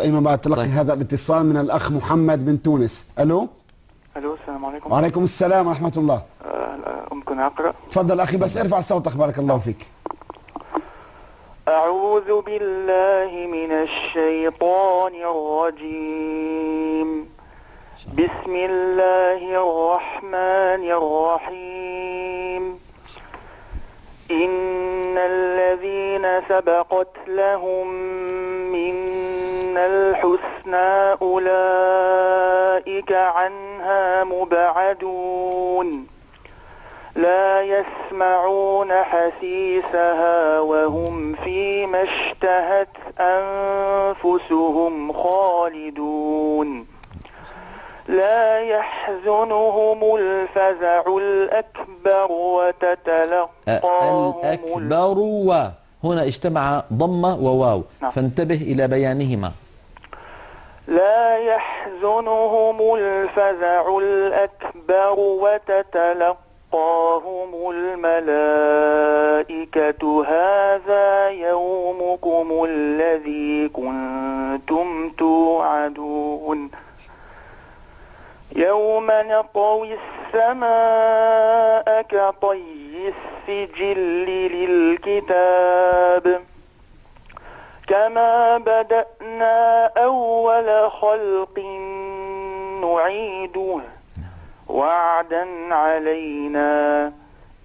أيمن بعد تلقي طيب. هذا الاتصال من الأخ محمد من تونس. ألو. الو، السلام عليكم. وعليكم السلام ورحمة الله. ممكن اقرا؟ تفضل أخي، بس ارفع صوتك بارك الله فيك. أعوذ بالله من الشيطان الرجيم. بسم الله الرحمن الرحيم. إن الذين سبقت لهم منا الحسنى أولئك عنها مبعدون لا يسمعون حسيسها وهم فيما اشتهت أنفسهم خالدون لا يحزنهم الفزع الأكبر وتتلقاهم الأكبر هنا اجتمع ضمة وواو. نعم. فانتبه إلى بيانهما. لا يحزنهم الفزع الأكبر وتتلقاهم الملائكة هذا يومكم الذي كنتم توعدون يوم نطوي السماء كطي السجل للكتاب كما بدأنا أول خلق نعيده وعدا علينا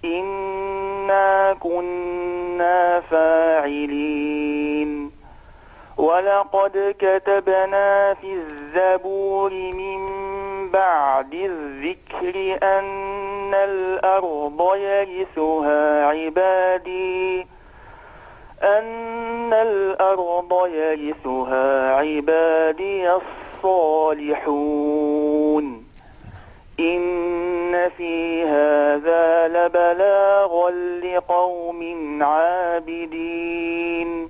إنا كنا فاعلين ولقد كتبنا في الزبور من بعد الذكر أن الأرض يرثها عبادي الصالحون إن في هذا لبلاغا لقوم عابدين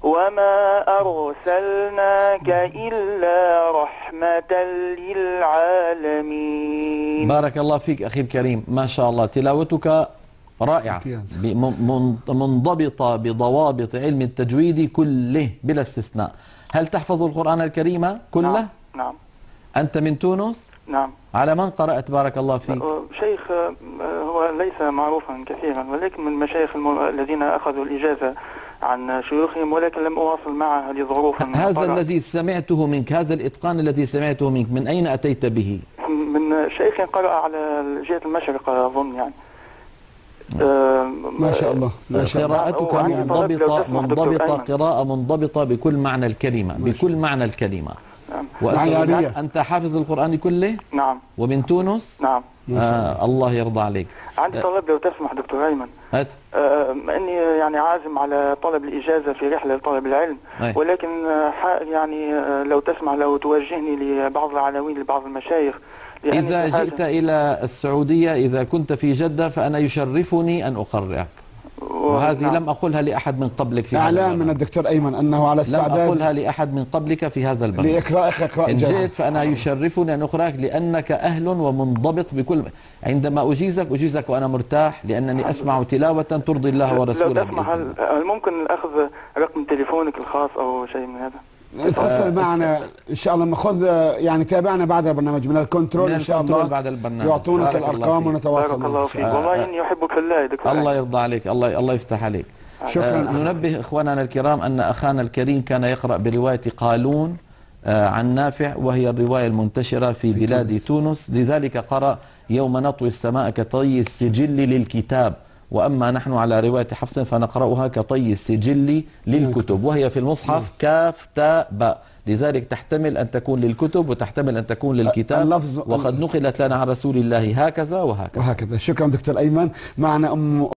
وما أرسلناك إلا رحمة للعالمين. بارك الله فيك أخي الكريم، ما شاء الله تلاوتك رائعة منضبطة بضوابط علم التجويد كله بلا استثناء. هل تحفظ القرآن الكريم كله؟ نعم. أنت من تونس؟ نعم. على من قرأت بارك الله فيك؟ شيخ هو ليس معروفا كثيرا، ولكن من المشايخ الذين أخذوا الإجازة عن شيوخهم، ولكن لم أواصل معها لظروف. هذا الذي سمعته منك، هذا الإتقان الذي سمعته منك، من أين أتيت به؟ من شيخ قرأ على جهة المشرق أظن يعني. ما شاء الله. ما شاء الله. قراءتك منضبطة قراءة منضبطة بكل معنى الكلمة، بكل معنى الكلمة. وأسأل أنت حافظ القرآن كله؟ نعم. ومن تونس؟ نعم. الله يرضى عليك. عندي طلب لو تسمح دكتور أيمن. إني يعني عازم على طلب الإجازة في رحلة لطلب العلم، ولكن يعني لو تسمح لو توجهني لبعض العناوين لبعض المشايخ. إذا جئت إلى السعودية، إذا كنت في جدة، فأنا يشرفني أن أقرئك، وهذه نعم. لم أقولها لأحد من قبلك في إعلان من الدكتور أيمن أنه على استعداد. لم أقولها لأحد من قبلك في هذا البرنامج لإقرائك إقراء إن جئت فأنا يشرفني أن أقرأك، لأنك أهل ومنضبط بكل. عندما أجيزك وأنا مرتاح، لأنني أسمع تلاوة ترضي الله ورسوله. لو تسمح هل ممكن أخذ رقم تليفونك الخاص أو شيء من هذا؟ تواصل معنا ان شاء الله. خذ يعني تابعنا بعد البرنامج من الكنترول ان شاء الله بعد البرنامج يعطونك الارقام ونتواصل. بارك الله فيك. والله اني احبك في الله دكتور. الله يرضى عليك، الله يفتح عليك. شكرا. ننبه اخواننا الكرام ان اخانا الكريم كان يقرأ برواية قالون عن نافع، وهي الرواية المنتشرة في بلاد تونس، لذلك قرأ يوم نطوي السماء كطي السجل للكتاب، وأما نحن على رواية حفص فنقرأها كطي السجل للكتب، وهي في المصحف كاف تاء باء، لذلك تحتمل أن تكون للكتب وتحتمل أن تكون للكتاب، وقد نقلت لنا عن رسول الله هكذا وهكذا. شكرا دكتور أيمن. معنا